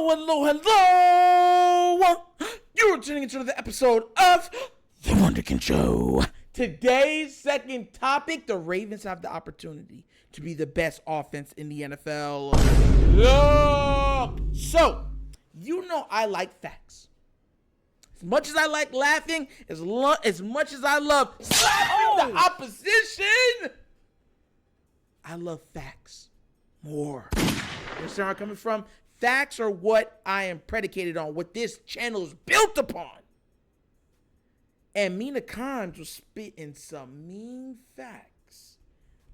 Hello, hello, hello! You're tuning into the episode of The Wunderkind Show. Today's second topic, the Ravens have the opportunity to be the best offense in the NFL. Look! So, you know I like facts. As much as I like laughing, as much as I love slapping the opposition, I love facts more. You understand where I'm coming from? Facts are what I am predicated on, what this channel is built upon. And Mina Kimes was spitting some mean facts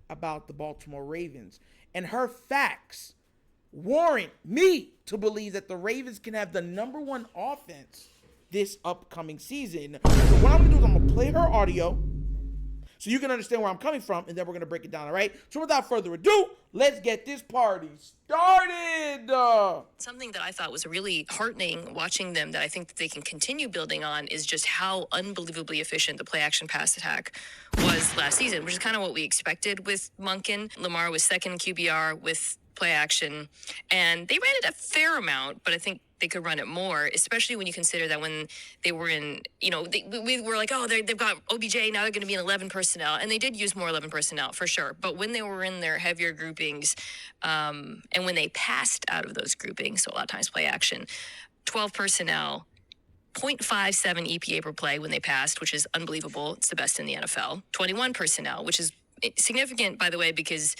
about the Baltimore Ravens. And her facts warrant me to believe that the Ravens can have the number one offense this upcoming season. So what I'm going to do is I'm going to play her audio so you can understand where I'm coming from, and then we're going to break it down, all right? So without further ado, let's get this party started. Something that I thought was really heartening watching them that I think that they can continue building on is just how unbelievably efficient the play-action pass attack was last season, which is kind of what we expected with Monken. Lamar was second in QBR with play action, and they ran it a fair amount, but I think they could run it more, especially when you consider that when they were in, we were like, oh, they've got OBJ, now they're going to be in 11 personnel, and they did use more 11 personnel for sure, but when they were in their heavier groupings, and when they passed out of those groupings, so a lot of times play action, 12 personnel, 0.57 EPA per play when they passed, which is unbelievable. It's the best in the NFL. 21 personnel, which is significant, by the way, because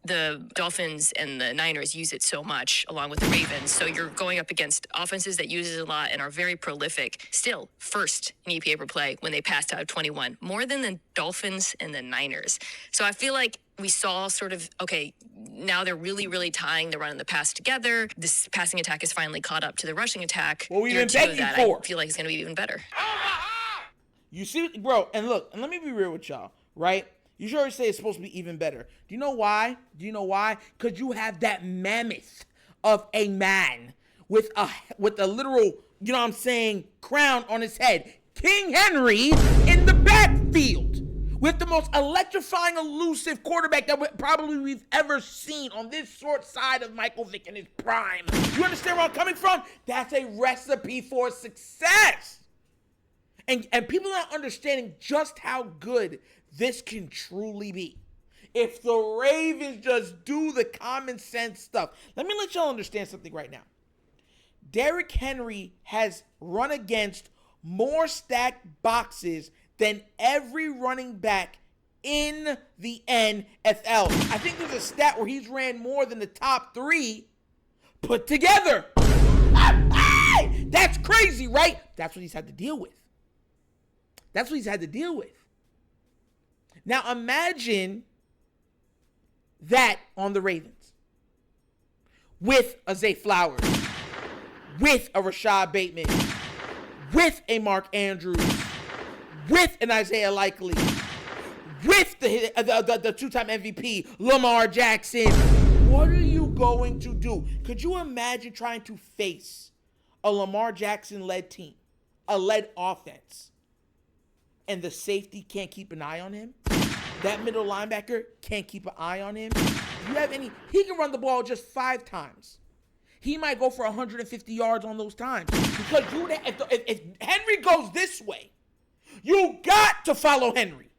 the Dolphins and the Niners use it so much, along with the Ravens. So you're going up against offenses that use it a lot and are very prolific. Still, first in EPA per play when they passed out of 21, more than the Dolphins and the Niners. So I feel like we saw sort of, okay, now they're really, really tying the run and the pass together. This passing attack is finally caught up to the rushing attack. What we've been begging for. I feel like it's going to be even better. You see, bro, and look, and let me be real with y'all, right? You should already say it's supposed to be even better. Do you know why? Because you have that mammoth of a man with a literal, crown on his head. King Henry in the backfield with the most electrifying, elusive quarterback that probably we've ever seen on this short side of Michael Vick in his prime. You understand where I'm coming from? That's a recipe for success. And people are not understanding just how good this can truly be. If the Ravens just do the common sense stuff. Let me let y'all understand something right now. Derrick Henry has run against more stacked boxes than every running back in the NFL. I think there's a stat where he's ran more than the top three put together. That's crazy, right? That's what he's had to deal with. Now imagine that on the Ravens with a Zay Flowers, with a Rashad Bateman, with a Mark Andrews, with an Isaiah Likely, with the two-time MVP, Lamar Jackson. What are you going to do? Could you imagine trying to face a Lamar Jackson-led team, a led offense, and the safety can't keep an eye on him? That middle linebacker can't keep an eye on him. He can run the ball just 5 times. He might go for 150 yards on those times. Because if Henry goes this way, you got to follow Henry.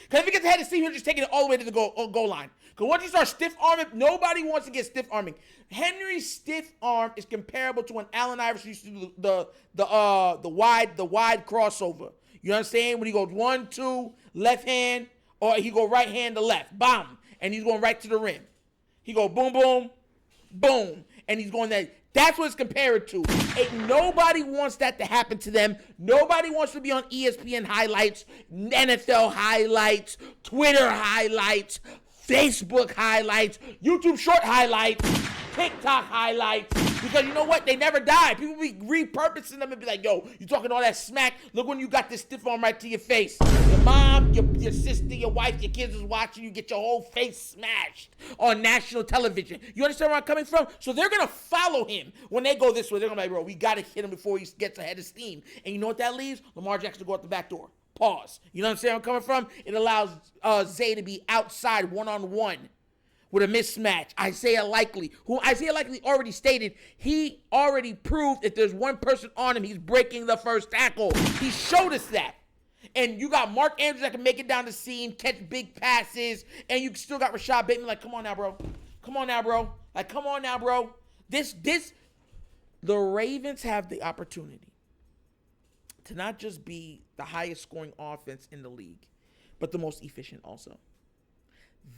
Because if he gets ahead of steam, he'll just take it all the way to the goal line. Because once you start stiff arming, nobody wants to get stiff arming. Henry's stiff arm is comparable to when Allen Iverson used to do the wide crossover. You understand? When he goes 1-2, left hand, or he go right hand to left, bam, and he's going right to the rim. He go boom, boom, boom, and he's going that. That's what it's compared to. Nobody wants that to happen to them. Nobody wants to be on ESPN highlights, NFL highlights, Twitter highlights, Facebook highlights, YouTube short highlights, TikTok highlights, because you know what? They never die. People be repurposing them and be like, yo, you talking all that smack? Look when you got this stiff arm right to your face. Your mom, your sister, your wife, your kids is watching you get your whole face smashed on national television. You understand where I'm coming from? So they're going to follow him. When they go this way, they're going to be like, bro, we got to hit him before he gets ahead of steam. And you know what that leaves? Lamar Jackson to go out the back door. Pause. You know what I'm saying? Where I'm coming from? It allows Zay to be outside one-on-one with a mismatch. Isaiah Likely, who Isaiah Likely already stated, he already proved if there's one person on him, he's breaking the first tackle. He showed us that. And you got Mark Andrews that can make it down the seam, catch big passes, and you still got Rashad Bateman like, come on now, bro. Come on now, bro. Like, come on now, bro. The Ravens have the opportunity to not just be the highest scoring offense in the league, but the most efficient also.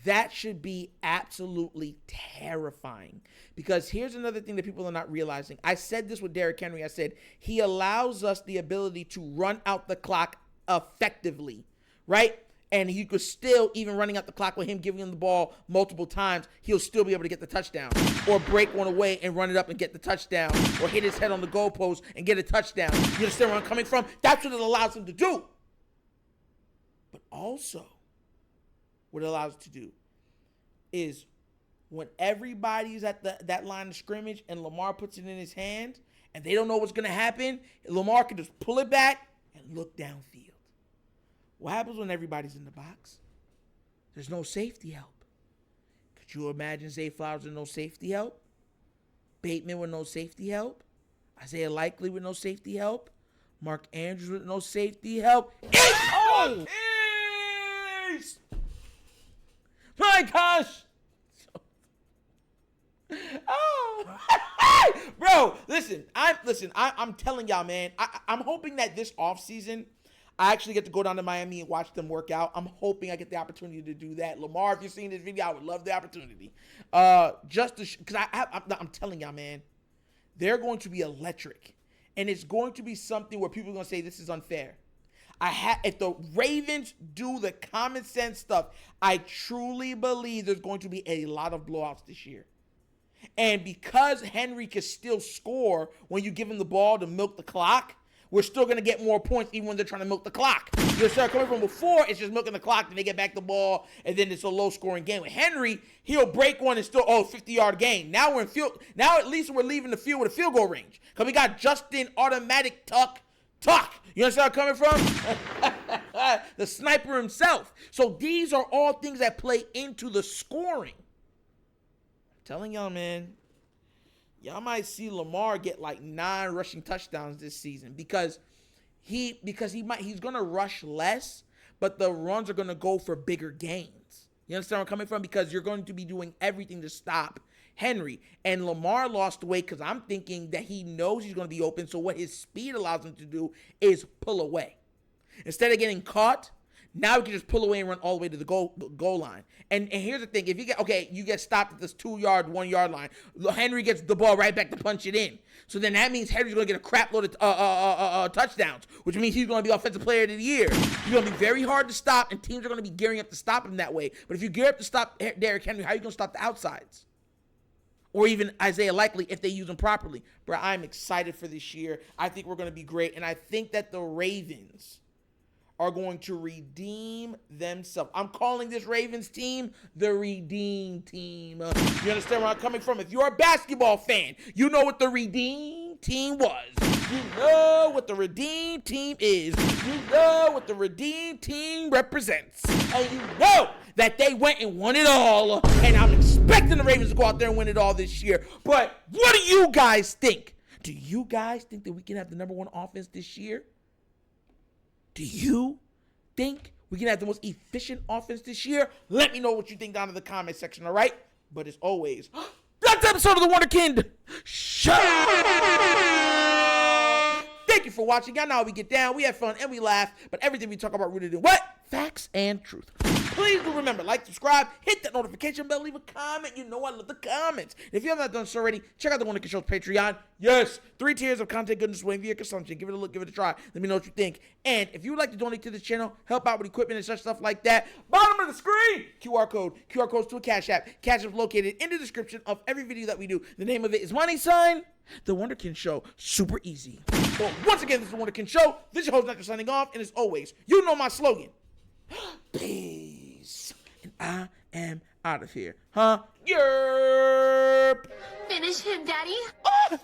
That should be absolutely terrifying, because here's another thing that people are not realizing. I said this with Derrick Henry. I said he allows us the ability to run out the clock effectively, right? And he could still, even running out the clock with him giving him the ball multiple times, he'll still be able to get the touchdown, or break one away and run it up and get the touchdown, or hit his head on the goalpost and get a touchdown. You understand where I'm coming from? That's what it allows him to do. But also, what it allows it to do is when everybody's at that line of scrimmage and Lamar puts it in his hand and they don't know what's going to happen, Lamar can just pull it back and look downfield. What happens when everybody's in the box? There's no safety help. Could you imagine Zay Flowers with no safety help? Bateman with no safety help? Isaiah Likely with no safety help? Mark Andrews with no safety help? Oh! My gosh! Oh! Bro, listen, I'm telling y'all, man, I'm hoping that this offseason I actually get to go down to Miami and watch them work out. I'm hoping I get the opportunity to do that. Lamar, if you're seeing this video, I would love the opportunity. Because I'm telling y'all, man, they're going to be electric. And it's going to be something where people are going to say this is unfair. If the Ravens do the common sense stuff, I truly believe there's going to be a lot of blowouts this year. And because Henry can still score when you give him the ball to milk the clock, we're still going to get more points even when they're trying to milk the clock. You start coming from before, it's just milking the clock, then they get back the ball, and then it's a low-scoring game. With Henry, he'll break one and still, 50-yard gain. Now we're in field. Now at least we're leaving the field with a field goal range. Because we got Justin automatic tuck. You understand where I'm coming from? The sniper himself. So these are all things that play into the scoring. I'm telling y'all, man, y'all might see Lamar get like 9 rushing touchdowns this season because he's gonna rush less, but the runs are gonna go for bigger gains. You understand where I'm coming from? Because you're going to be doing everything to stop Henry. And Lamar lost weight because I'm thinking that he knows he's going to be open. So what his speed allows him to do is pull away. Instead of getting caught, now he can just pull away and run all the way to the goal line. And here's the thing. If you get stopped at this 2-yard, 1-yard line, Henry gets the ball right back to punch it in. So then that means Henry's going to get a crap load of touchdowns, which means he's going to be Offensive Player of the Year. He's going to be very hard to stop, and teams are going to be gearing up to stop him that way. But if you gear up to stop Derrick Henry, how are you going to stop the outsides? Or even Isaiah Likely if they use him properly. Bro, I'm excited for this year. I think we're going to be great. And I think that the Ravens are going to redeem themselves. I'm calling this Ravens team the Redeem Team. You understand where I'm coming from? If you're a basketball fan, you know what the Redeem Team was. You know what the Redeem Team is. You know what the Redeem Team represents. And you know that they went and won it all. And I'm expecting the Ravens to go out there and win it all this year. But what do you guys think? Do you guys think that we can have the number 1 offense this year? Do you think we can have the most efficient offense this year? Let me know what you think down in the comment section, all right? But as always, that's the episode of The Wunderkind Show. Thank you for watching. Y'all know how we get down. We have fun and we laugh, but everything we talk about rooted in what? Facts and truth. Please do remember, like, subscribe, hit that notification bell, leave a comment. You know I love the comments. If you have not done so already, check out the Wunderkind Show's Patreon. Yes, 3 tiers of content goodness waiting via consumption. Give it a look, give it a try. Let me know what you think. And if you would like to donate to this channel, help out with equipment and such stuff like that, bottom of the screen, QR code. QR code's to a Cash App. Cash App located in the description of every video that we do. The name of it is money sign The Wunderkind Show. Super easy. Well, once again, this is The Wunderkind Show. This is your host, Dr. Signing off. And as always, you know my slogan. Peace. And I am out of here. Huh? Yerp. Finish him, Daddy. Oh.